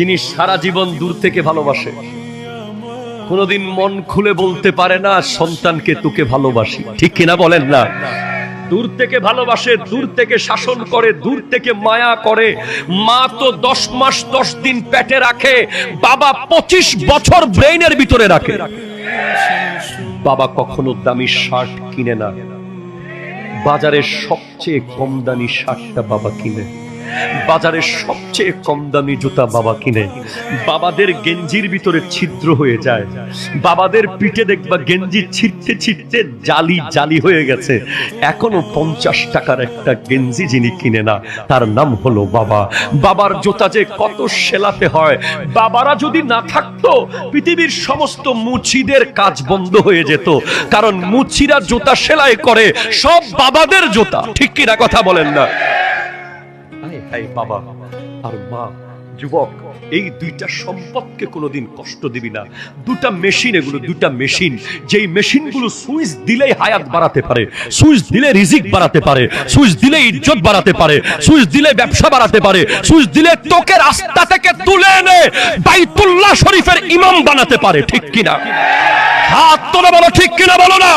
যিনি সারা জীবন দূর থেকে ভালোবাসে, কোনোদিন মন খুলে বলতে পারে না সন্তানকে তোকে ভালোবাসি, ঠিক কিনা বলেন না? দূর থেকে ভালোবাসে, দূর থেকে শাসন করে, দূর থেকে মায়া করে। মা তো 10 মাস 10 দিন পেটে রাখে, বাবা 25 বছর ব্রেইনের ভিতরে রাখে। বাবা কখনো দামি শার্ট কিনে না, বাজারের সবচেয়ে কম দামি শার্টটা বাবা কিনে, বাজারের সবচেয়ে কম দামি জুতা বাবা কিনে। বাবাদের গেঞ্জির ভিতরে ছিদ্র হয়ে যায়, বাবাদের পিঠে দেখবা গেঞ্জি ছিটতে ছিটতে জালি জালি হয়ে গেছে। এখনো 50 টাকার একটা গেঞ্জি যিনি কিনে না, তার নাম হলো বাবা। বাবার জুতা যে কত সেলাতে হয়, বাবারা যদি না থাকতো পৃথিবীর সমস্ত মুচিদের কাজ বন্ধ হয়ে যেত, কারণ মুচিরা জুতা সেলাই করে সব বাবাদের জুতা, ঠিক কিনা কথা বলেন না? বাবা আর মা, যুবক, এই দুইটা সম্পদকে কোনোদিন কষ্ট দিবি না। দুটা মেশিন, এগুলো দুটা মেশিন, যেই মেশিনগুলো সুইচ দিলেই হায়াত বাড়াতে পারে, সুইচ দিলে রিজিক বাড়াতে পারে, সুইচ দিলে ইজ্জত বাড়াতে পারে, সুইচ দিলে ব্যবসা বাড়াতে পারে, সুইচ দিলে তোকে রাস্তা থেকে তুলে এনে বাইতুল্লাহ শরীফের ইমাম বানাতে পারে, ঠিক কিনা? হাত তোলা বলো, ঠিক কিনা বলো না?